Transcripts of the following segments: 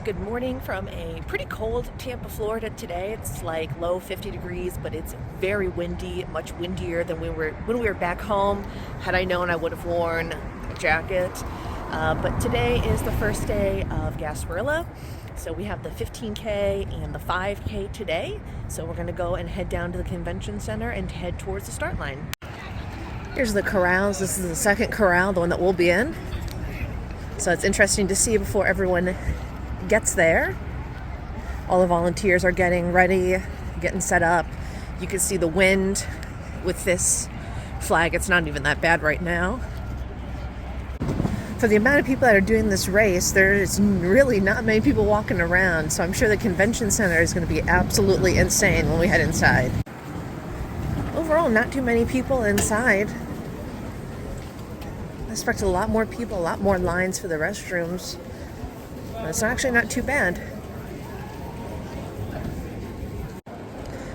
Good morning from a pretty cold Tampa, Florida today. It's like low 50 degrees, but it's very windy, much windier than when we were back home. Had I known, I would have worn a jacket. But today is the first day of Gasparilla. So we have the 15K and the 5K today. So we're gonna go and head down to the convention center and head towards the start line. Here's the corrals. This is the second corral, the one that we'll be in. So it's interesting to see before everyone gets there. All the volunteers are getting ready, getting set up. You can see the wind with this flag. It's not even that bad right now. For the amount of people that are doing this race, there's really not many people walking around. So I'm sure the convention center is going to be absolutely insane when we head inside. Overall, not too many people inside. I expect a lot more people, a lot more lines for the restrooms. It's actually not too bad.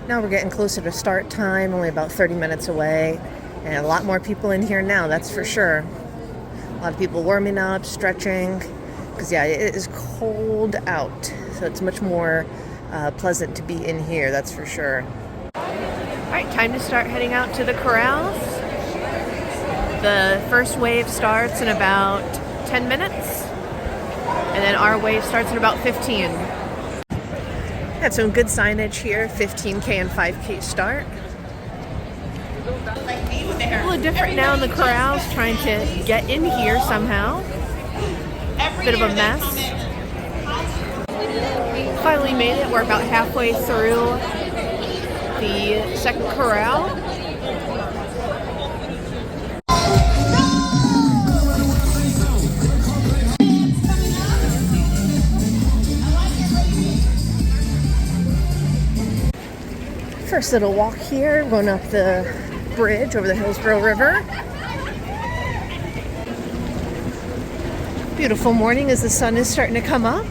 Now we're getting closer to start time, only about 30 minutes away, and a lot more people in here now, that's for sure. A lot of people warming up, stretching, because yeah, it is cold out, so it's much more pleasant to be in here, that's for sure. All right, time to start heading out to the corrals. The first wave starts in about 10 minutes. And then our wave starts in about 15. Had some good signage here, 15K and 5K start. A little different now in the corrals, trying to get in here somehow. Bit of a mess. Finally made it. We're about halfway through the second corral. First little walk here, going up the bridge over the Hillsborough River. Beautiful morning as the sun is starting to come up.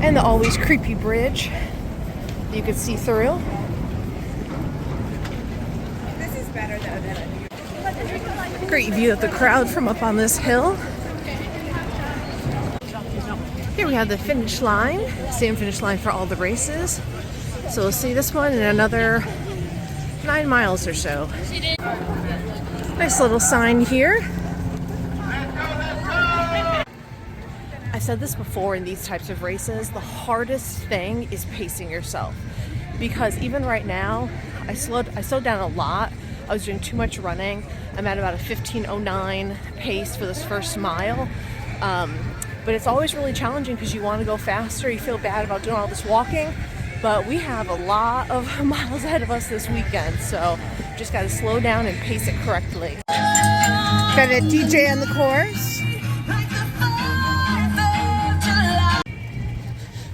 And the always creepy bridge you can see through. This is better though. Great view of the crowd from up on this hill. Here we have the finish line, same finish line for all the races. So we'll see this one in another 9 miles or so. Nice little sign here. I said this before in these types of races, the hardest thing is pacing yourself. Because even right now, I slowed down a lot. I was doing too much running. I'm at about a 15:09 pace for this first mile. But it's always really challenging because you want to go faster. You feel bad about doing all this walking. But we have a lot of miles ahead of us this weekend, so just got to slow down and pace it correctly. Got a DJ on the course.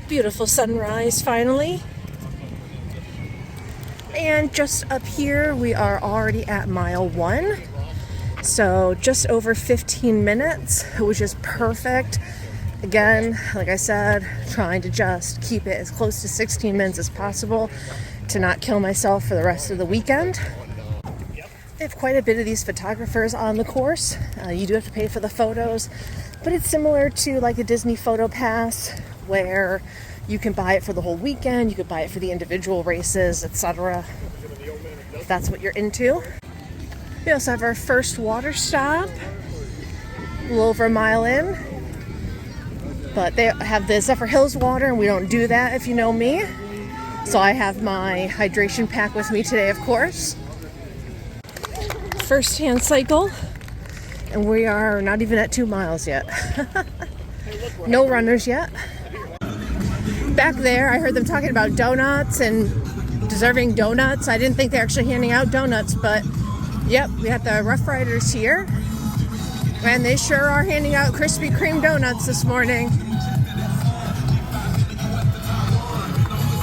Beautiful sunrise finally. And just up here, we are already at mile 1. So just over 15 minutes, which is perfect. Again, like I said, trying to just keep it as close to 16 minutes as possible to not kill myself for the rest of the weekend. They have quite a bit of these photographers on the course. You do have to pay for the photos, but it's similar to like a Disney photo pass where you can buy it for the whole weekend, you could buy it for the individual races, etc. if that's what you're into. We also have our first water stop, a little over a mile in. But they have the Zephyr Hills water, and we don't do that if you know me. So I have my hydration pack with me today, of course. First hand cycle, and we are not even at 2 miles yet. No runners yet. Back there, I heard them talking about donuts and deserving donuts. I didn't think they're actually handing out donuts, but yep, we have the Rough Riders here. And they sure are handing out Krispy Kreme donuts this morning.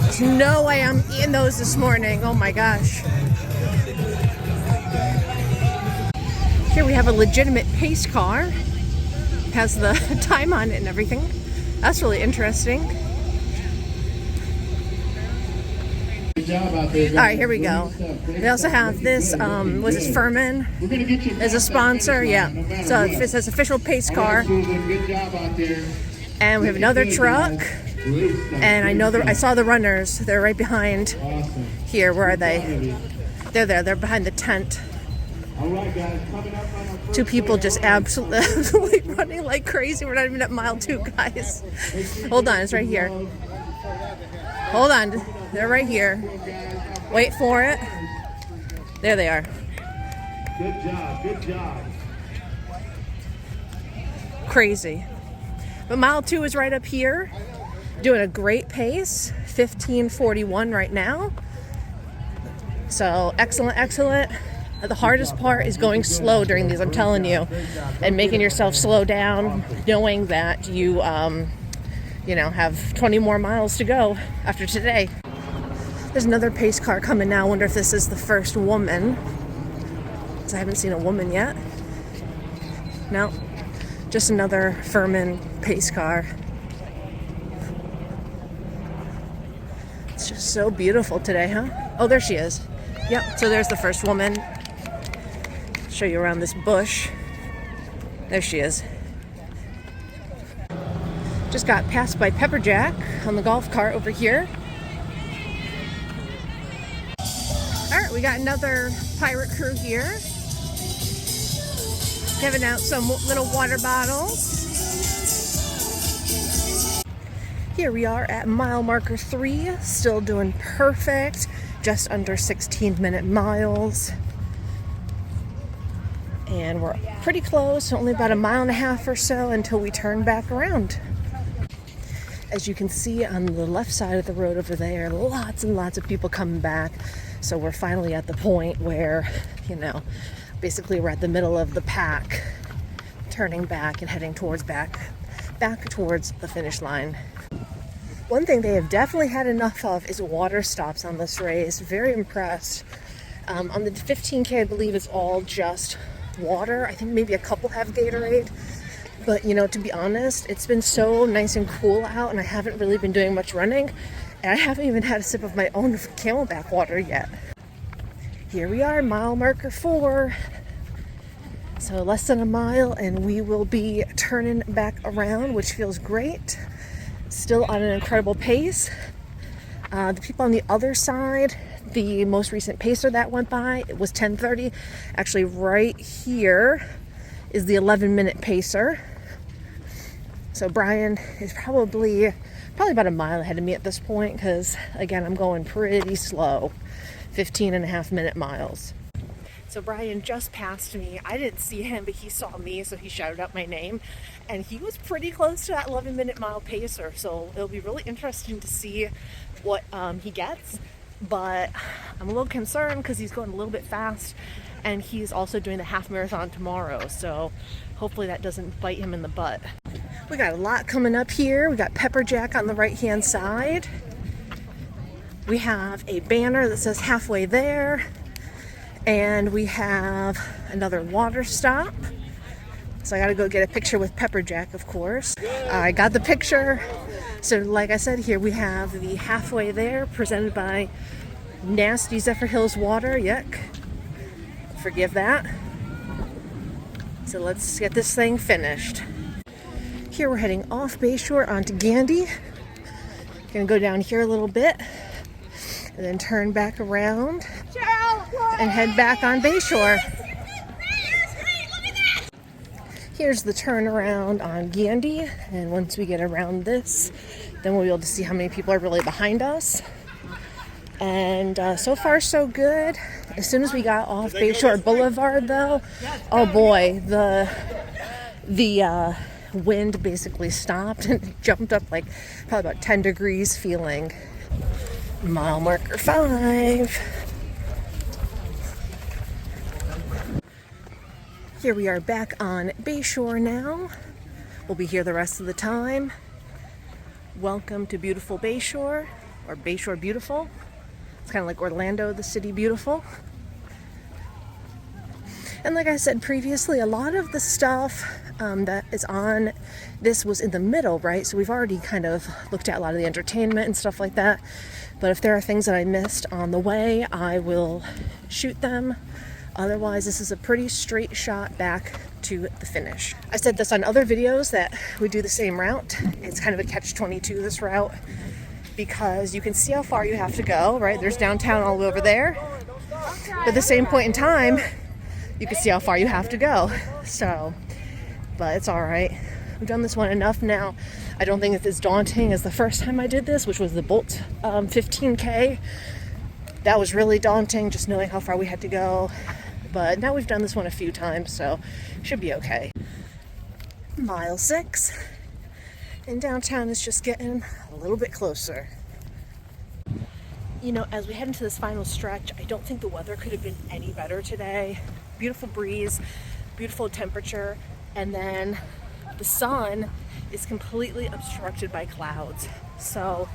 There's no way I'm eating those this morning. Oh my gosh. Here we have a legitimate pace car. Has the time on it and everything. That's really interesting. Good job out there, guys. All right, here we go. They also have this, was this Furman as a sponsor? Yeah. So it says official pace car. Good job out there. And we have another truck. And I saw the runners. They're right behind Awesome. here. Where are they? They're there. They're behind the tent. All right, guys. Coming up on our first Two people just absolutely running like crazy. We're not even at mile 2, guys. Hold on, it's right here. Hold on, they're right here. Wait for it. There they are. Good job. Good job. Crazy. But mile 2 is right up here. Doing a great pace. 15:41 right now. So excellent, excellent. The hardest part is going slow during these, I'm telling you, and making yourself slow down, knowing that you, have 20 more miles to go after today. There's another pace car coming now. I wonder if this is the first woman, because I haven't seen a woman yet. No, just another Furman pace car. It's just so beautiful today, huh? Oh, there she is. Yep, so there's the first woman. Show you around this bush. There she is. Just got passed by Pepperjack on the golf cart over here. All right, we got another pirate crew here. Giving out some little water bottles. Here we are at mile marker 3, still doing perfect. Just under 16-minute miles. And we're pretty close, only about a mile and a half or so until we turn back around. As you can see on the left side of the road over there, lots and lots of people coming back. So we're finally at the point where, basically we're at the middle of the pack, turning back and heading towards back towards the finish line. One thing they have definitely had enough of is water stops on this race. Very impressed. On the 15K, I believe it's all just water. I think maybe a couple have Gatorade. But, to be honest, it's been so nice and cool out, and I haven't really been doing much running. And I haven't even had a sip of my own Camelback water yet. Here we are, mile marker 4. So less than a mile, and we will be turning back around, which feels great. Still on an incredible pace. The people on the other side, the most recent pacer that went by, it was 10:30. Actually, right here is the 11-minute pacer. So Brian is probably about a mile ahead of me at this point, because again, I'm going pretty slow, 15.5-minute miles. So Brian just passed me. I didn't see him, but he saw me, so he shouted out my name. And he was pretty close to that 11-minute mile pacer. So it'll be really interesting to see what he gets. But I'm a little concerned because he's going a little bit fast. And he's also doing the half marathon tomorrow. So hopefully that doesn't bite him in the butt. We got a lot coming up here. We got Pepperjack on the right-hand side. We have a banner that says halfway there. And we have another water stop. So I gotta go get a picture with Pepperjack, of course. I got the picture. So like I said, here we have the halfway there, presented by Nasty Zephyr Hills Water. Yuck. Forgive that. So let's get this thing finished. Here we're heading off Bayshore onto Gandy. Gonna go down here a little bit and then turn back around and head back on Bayshore. Here's the turnaround on Gandy, and once we get around this, then we'll be able to see how many people are really behind us. And so far so good. As soon as we got off Bayshore Boulevard though, oh boy, the wind basically stopped and jumped up like probably about 10 degrees feeling. Mile marker 5. Here we are back on Bayshore now. We'll be here the rest of the time. Welcome to beautiful Bayshore, or Bayshore Beautiful. It's kind of like Orlando, the city beautiful. And like I said previously, a lot of the stuff that is on. This was in the middle, right? So we've already kind of looked at a lot of the entertainment and stuff like that. But if there are things that I missed on the way, I will shoot them. Otherwise, this is a pretty straight shot back to the finish. I said this on other videos that we do the same route. It's kind of a catch-22, this route, because you can see how far you have to go, right? There's downtown all over there. But at the same point in time, you can see how far you have to go. So, but it's all right. We've done this one enough now. I don't think it's as daunting as the first time I did this, which was the Bolt 15K. That was really daunting, just knowing how far we had to go. But now we've done this one a few times, so should be okay. Mile 6. And downtown is just getting a little bit closer. You know, as we head into this final stretch, I don't think the weather could have been any better today. Beautiful breeze, beautiful temperature, and then the sun is completely obstructed by clouds. So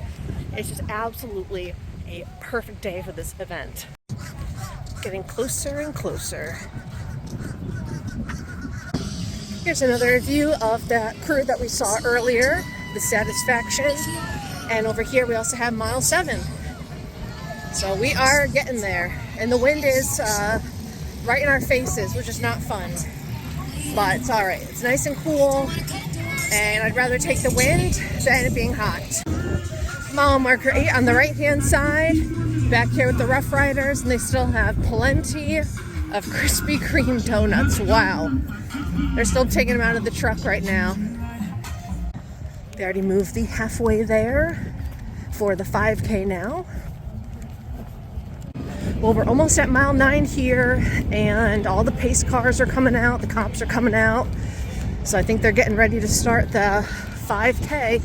it's just absolutely a perfect day for this event. Getting closer and closer. Here's another view of that crew that we saw earlier, the Satisfaction. And over here we also have mile 7. So we are getting there. And the wind is right in our faces, which is not fun. But it's all right. It's nice and cool. And I'd rather take the wind than it being hot. Mile marker 8 on the right-hand side. Back here with the Rough Riders, and they still have plenty of Krispy Kreme donuts. Wow. They're still taking them out of the truck right now. They already moved the halfway there for the 5K now. Well, we're almost at mile 9 here, and all the pace cars are coming out. The cops are coming out. So I think they're getting ready to start the 5K.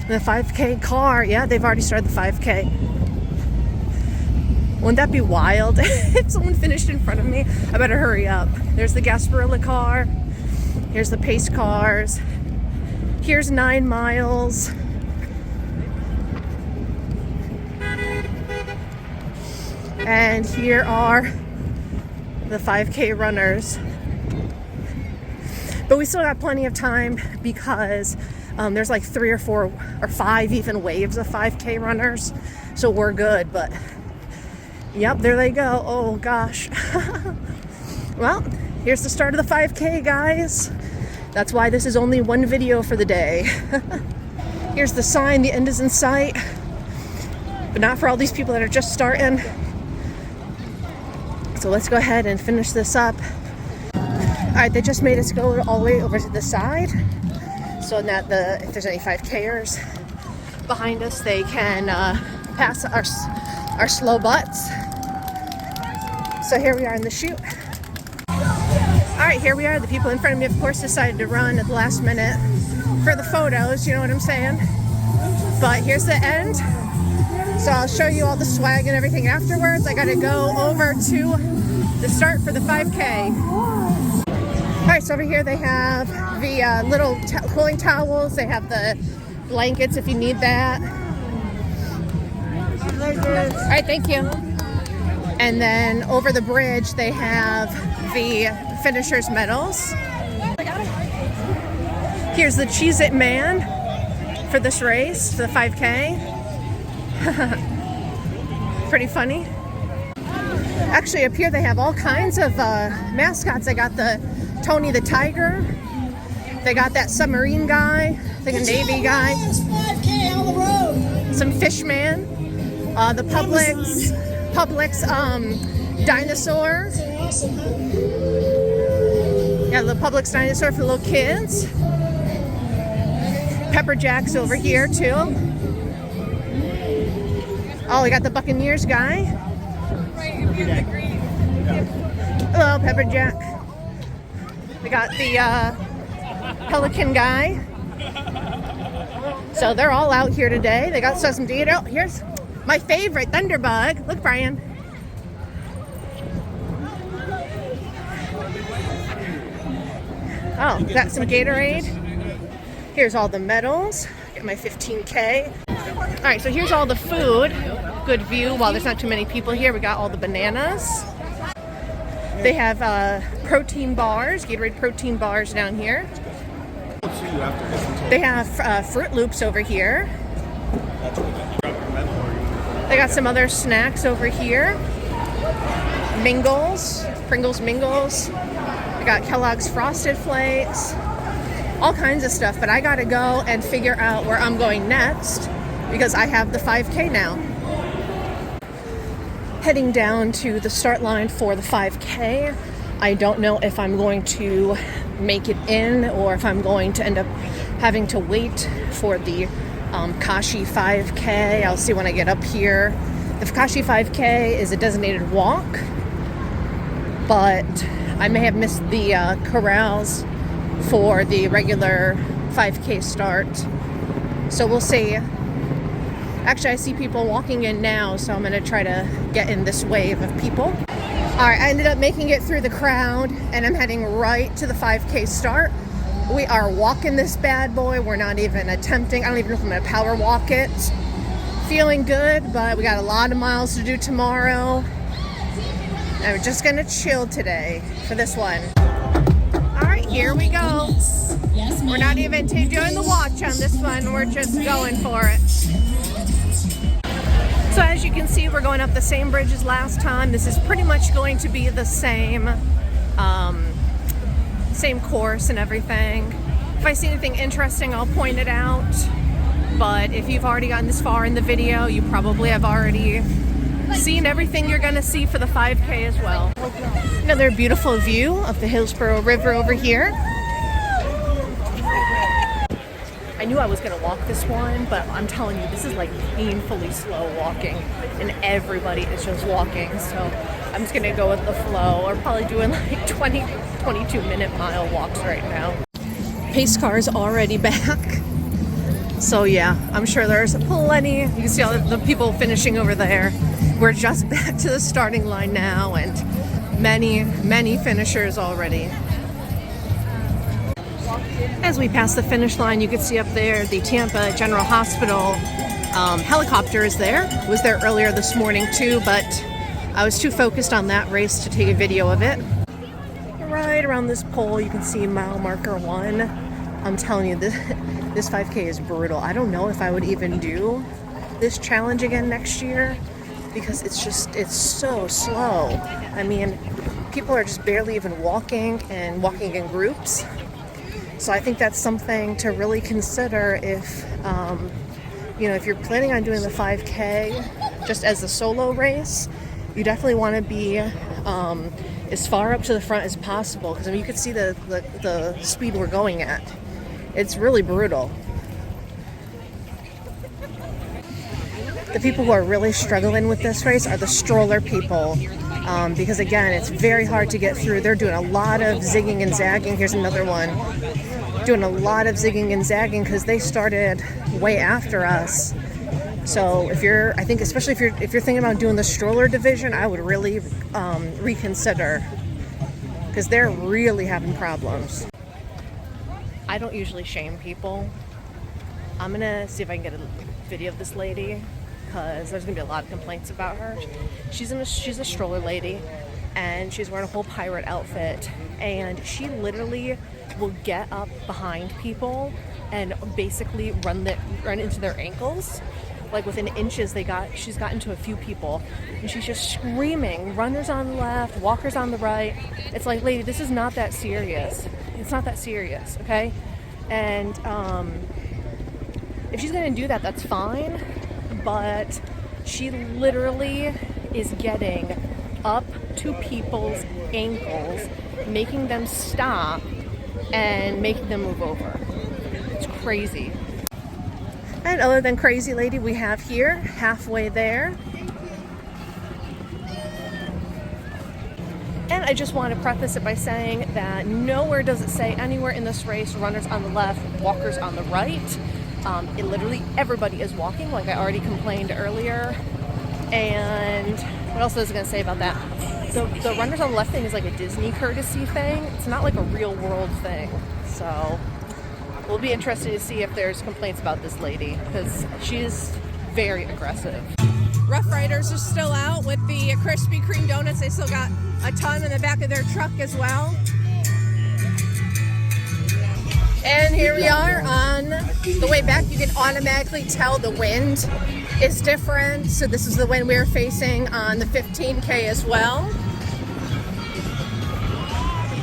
The 5K car, yeah, they've already started the 5K. Wouldn't that be wild if someone finished in front of me? I better hurry up. There's the Gasparilla car. Here's the pace cars. Here's 9 miles. And here are the 5K runners. But we still got plenty of time because there's like 3 or 4 or 5 even waves of 5K runners. So we're good, but yep, there they go. Oh gosh. Well, here's the start of the 5K, guys. That's why this is only one video for the day. Here's the sign, the end is in sight. But not for all these people that are just starting. So let's go ahead and finish this up. All right, they just made us go all the way over to the side. So that if there's any 5Kers behind us, they can pass our slow butts. So here we are in the chute. All right, here we are. The people in front of me, of course, decided to run at the last minute for the photos, you know what I'm saying? But here's the end. So I'll show you all the swag and everything afterwards. I gotta go over to the start for the 5K. All right, so over here they have the little cooling towels. They have the blankets if you need that. All right, thank you. And then over the bridge, they have the finishers' medals. Here's the Cheez-It Man for this race, for the 5K. Pretty funny. Actually, up here they have all kinds of mascots. They got the Tony the Tiger. They got that submarine guy. I think a Navy guy. Some fish man. The Publix dinosaur. Yeah, the Publix dinosaur for the little kids. Pepper Jack's over here too. Oh, we got the Buccaneers guy. Hello, Pepper Jack. We got the Pelican guy. So they're all out here today. They got some data. Oh, here's my favorite, Thunderbug. Look, Brian. Oh, got some Gatorade. Here's all the medals. Get my 15K. All right, so here's all the food. Good view while there's not too many people here. We got all the bananas. They have protein bars, Gatorade protein bars down here. They have Fruit Loops over here. They got some other snacks over here. Mingles, Pringles Mingles. We got Kellogg's Frosted Flakes. All kinds of stuff, but I gotta go and figure out where I'm going next because I have the 5K now. Heading down to the start line for the 5K. I don't know if I'm going to make it in or if I'm going to end up having to wait for the Kashi 5K. I'll see when I get up here. The Kashi 5K is a designated walk, but I may have missed the corrals for the regular 5K start. So we'll see. Actually, I see people walking in now, so I'm gonna try to get in this wave of people. All right, I ended up making it through the crowd and I'm heading right to the 5K start. We are walking this bad boy. We're not even attempting. I don't even know if I'm gonna power walk it. Feeling good, but we got a lot of miles to do tomorrow. And we're just gonna chill today for this one. All right, here we go. We're not even doing the watch on this one. We're just going for it. So as you can see, we're going up the same bridge as last time. This is pretty much going to be the same course and everything. If I see anything interesting, I'll point it out. But if you've already gotten this far in the video, you probably have already seen everything you're gonna see for the 5K as well. Another beautiful view of the Hillsborough River over here. I knew I was gonna walk this one, but I'm telling you, this is like painfully slow walking and everybody is just walking. So I'm just gonna go with the flow. We're probably doing like 22 minute mile walks right now. Pace car is already back. So yeah, I'm sure there's plenty. You can see all the people finishing over there. We're just back to the starting line now and many finishers already. As we pass the finish line, you can see up there the Tampa General Hospital helicopter is there. It was there earlier this morning too, but I was too focused on that race to take a video of it. Right around this pole, you can see mile marker 1. I'm telling you, this 5K is brutal. I don't know if I would even do this challenge again next year because it's so slow. I mean, people are just barely even walking and walking in groups. So I think that's something to really consider if, if you're planning on doing the 5K just as a solo race. You definitely want to be as far up to the front as possible because I mean, you can see the speed we're going at. It's really brutal. The people who are really struggling with this race are the stroller people because again, it's very hard to get through. They're doing a lot of zigging and zagging. Here's another one. Doing a lot of zigging and zagging because they started way after us. So I think especially if you're thinking about doing the stroller division, I would really reconsider because they're really having problems. I don't usually shame people. I'm gonna see if I can get a video of this lady because there's gonna be a lot of complaints about her. She's a stroller lady and she's wearing a whole pirate outfit and she literally will get up behind people and basically run into their ankles. Like within inches she's gotten to a few people and she's just screaming, runners on the left, walkers on the right. It's like, lady, this is not that serious. It's not that serious, okay? And if she's gonna do that, that's fine, but she literally is getting up to people's ankles, making them stop and making them move over. It's crazy. And other than crazy lady, we have here, halfway there. And I just want to preface it by saying that nowhere does it say anywhere in this race, runners on the left, walkers on the right. It literally, everybody is walking, like I already complained earlier. And what else was I going to say about that? The runners on the left thing is like a Disney courtesy thing. It's not like a real world thing. So we'll be interested to see if there's complaints about this lady because she's very aggressive. Rough Riders are still out with the Krispy Kreme donuts. They still got a ton in the back of their truck as well. And here we are on the way back. You can automatically tell the wind is different. So this is the wind we're facing on the 15K as well.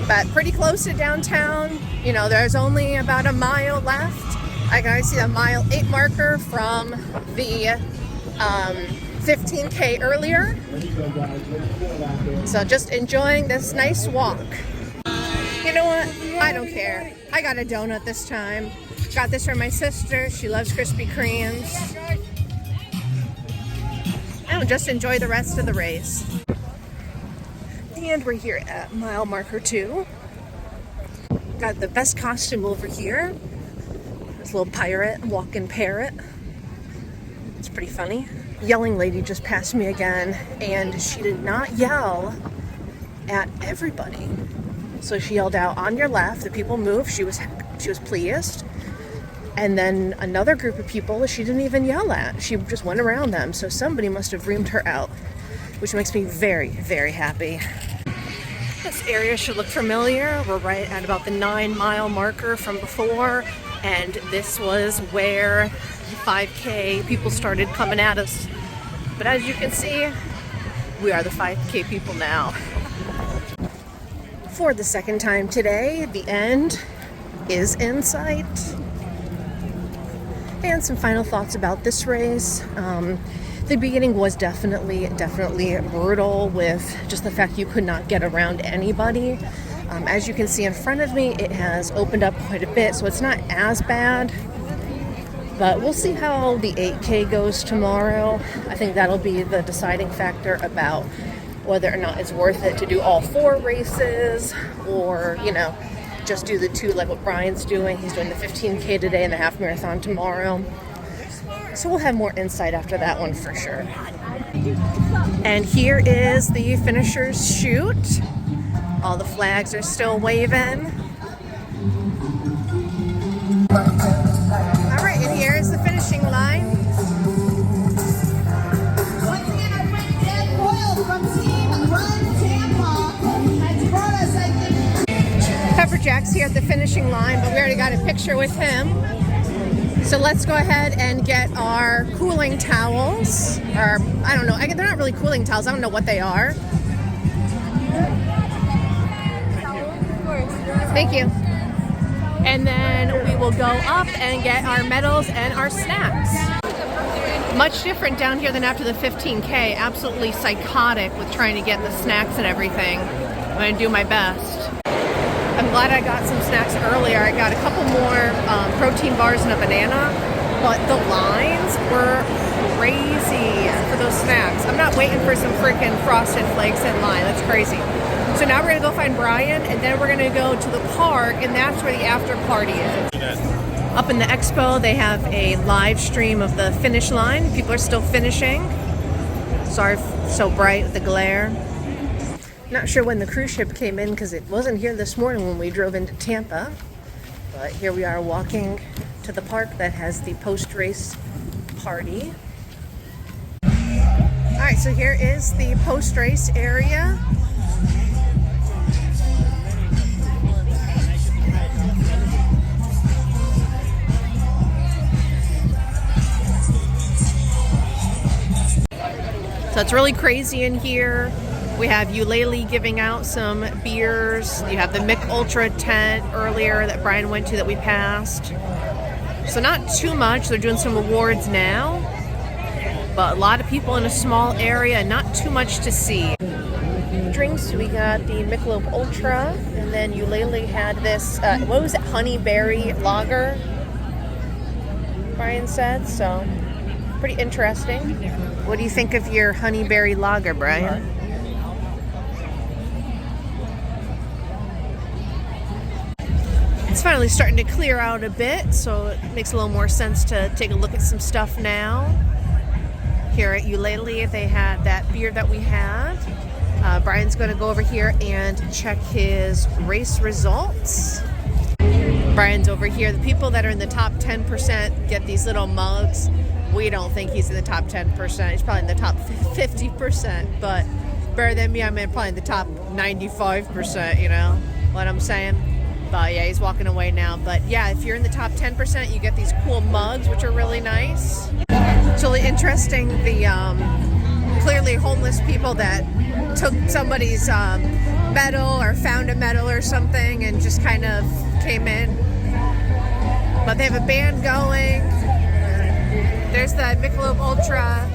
But pretty close to downtown. You know, there's only about a mile left. I can see the mile 8 marker from the 15K earlier. So just enjoying this nice walk. You know what? I don't care. I got a donut this time. Got this from my sister. She loves Krispy Kremes. And just enjoy the rest of the race. And we're here at mile marker 2. Got the best costume over here. This little pirate, walking parrot. It's pretty funny. Yelling lady just passed me again, and she did not yell at everybody. So she yelled out, "On your left." The people moved. She was pleased. And then another group of people she didn't even yell at. She just went around them. So somebody must have reamed her out, which makes me very, very happy. This area should look familiar. We're right at about the 9-mile marker from before, and this was where the 5K people started coming at us. But as you can see, we are the 5K people now. For the second time today, the end is in sight. And some final thoughts about this race. The beginning was definitely brutal with just the fact you could not get around anybody. As you can see in front of me, it has opened up quite a bit, so it's not as bad. But we'll see how the 8K goes tomorrow. I think that'll be the deciding factor about whether or not it's worth it to do all 4 races or, you know, just do the 2 like what Brian's doing. He's doing the 15K today and the half marathon tomorrow. So we'll have more insight after that one for sure. And here is the finishers chute. All the flags are still waving. All right, and here is the finishing line. Once again, our friend Dan Boyle from Team Run Tampa has brought us, I think. Pepperjack's here at the finishing line, but we already got a picture with him. So let's go ahead and get our cooling towels. Or, I don't know, they're not really cooling towels. I don't know what they are. Thank you. And then we will go up and get our medals and our snacks. Much different down here than after the 15K. Absolutely psychotic with trying to get the snacks and everything. I'm going to do my best. I'm glad I got some snacks earlier. I got a couple more protein bars and a banana, but the lines were crazy for those snacks. I'm not waiting for some freaking Frosted Flakes in line. That's crazy. So now we're gonna go find Brian, and then we're gonna go to the park, and that's where the after party is. Up in the expo, they have a live stream of the finish line. People are still finishing. Sorry, so bright with the glare. Not sure when the cruise ship came in because it wasn't here this morning when we drove into Tampa. But here we are walking to the park that has the post-race party. All right, so here is the post-race area. So it's really crazy in here. We have Eulalie giving out some beers. You have the Mick Ultra tent earlier that Brian went to that we passed. So not too much. They're doing some awards now. But a lot of people in a small area, not too much to see. Drinks, we got the Michelob Ultra. And then Eulalie had this, what was it, honeyberry lager, Brian said. So pretty interesting. What do you think of your honeyberry lager, Brian? It's finally starting to clear out a bit, so it makes a little more sense to take a look at some stuff now. Here at Eulalie, they had that beer that we had. Brian's going to go over here and check his race results. Brian's over here. The people that are in the top 10% get these little mugs we don't think he's in the top 10%. He's probably in the top 50%, but better than me. I'm in probably in the top 95%, you know what I'm saying? But yeah, he's walking away now. But yeah, if you're in the top 10%, you get these cool mugs, which are really nice. It's really interesting, the clearly homeless people that took somebody's medal or found a medal or something and just kind of came in. But they have a band going. There's the Michelob Ultra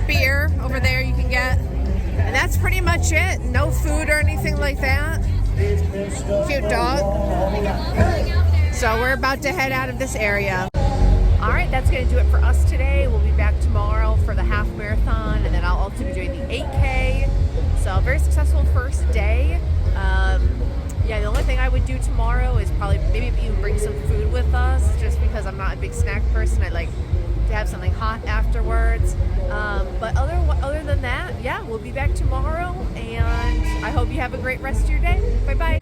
beer over there you can get. And that's pretty much it. No food or anything like that. Cute dog. So we're about to head out of this area. All right, that's going to do it for us today. We'll be back tomorrow for the half marathon, and then I'll also be doing the 8K. So very successful first day. Yeah, the only thing I would do tomorrow is probably maybe even bring some food with us, just because I'm not a big snack person. I like to have something hot afterwards. But other than that, yeah, we'll be back tomorrow, and I hope you have a great rest of your day. Bye-bye.